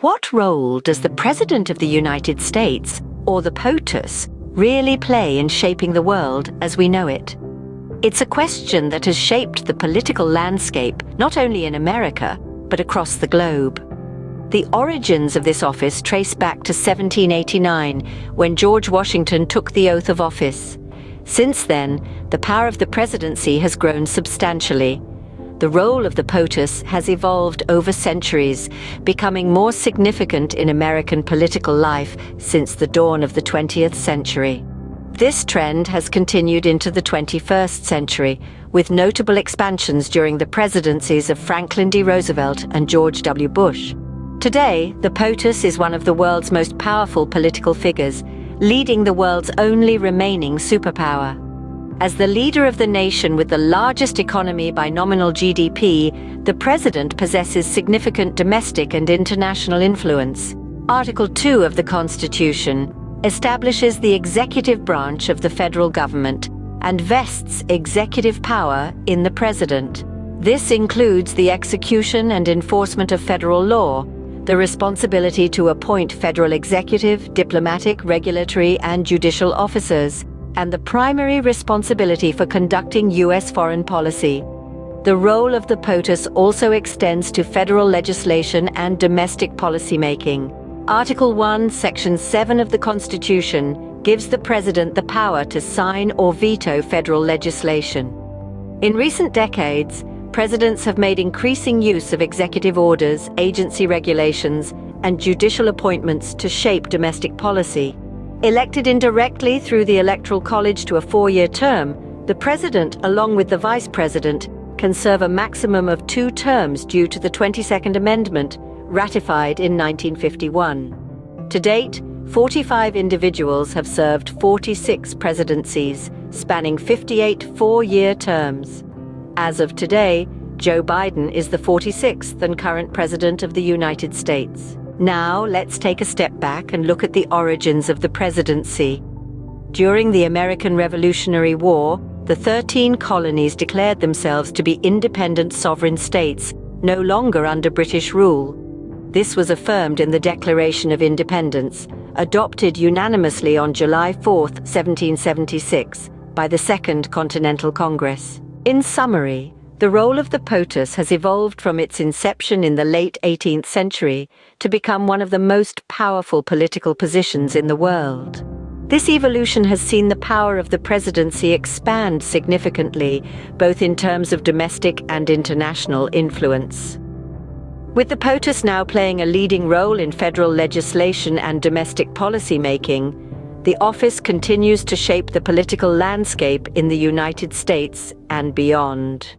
What role does the President of the United States, or the POTUS, really play in shaping the world as we know it? It's a question that has shaped the political landscape not only in America, but across the globe. The origins of this office trace back to 1789, when George Washington took the oath of office. Since then, the power of the presidency has grown substantially. The role of the POTUS has evolved over centuries, becoming more significant in American political life since the dawn of the 20th century. This trend has continued into the 21st century, with notable expansions during the presidencies of Franklin D. Roosevelt and George W. Bush. Today, the POTUS is one of the world's most powerful political figures, leading the world's only remaining superpower. As the leader of the nation with the largest economy by nominal GDP, the president possesses significant domestic and international influence. Article 2 of the Constitution establishes the executive branch of the federal government and vests executive power in the president. This includes the execution and enforcement of federal law, the responsibility to appoint federal executive, diplomatic, regulatory, and judicial officers, and the primary responsibility for conducting U.S. foreign policy. The role of the POTUS also extends to federal legislation and domestic policymaking. Article 1, Section 7 of the Constitution gives the President the power to sign or veto federal legislation. In recent decades, presidents have made increasing use of executive orders, agency regulations, and judicial appointments to shape domestic policy. Elected indirectly through the Electoral College to a 4-year term, the president, along with the vice president, can serve a maximum of 2 terms due to the 22nd Amendment, ratified in 1951. To date, 45 individuals have served 46 presidencies, spanning 58 4-year terms. As of today, Joe Biden is the 46th and current President of the United States. Now, let's take a step back and look at the origins of the presidency. During the American Revolutionary War, the 13 colonies declared themselves to be independent sovereign states, no longer under British rule. This was affirmed in the Declaration of Independence, adopted unanimously on July 4, 1776, by the Second Continental Congress. In summary, the role of the POTUS has evolved from its inception in the late 18th century to become one of the most powerful political positions in the world. This evolution has seen the power of the presidency expand significantly, both in terms of domestic and international influence. With the POTUS now playing a leading role in federal legislation and domestic policy making, the office continues to shape the political landscape in the United States and beyond.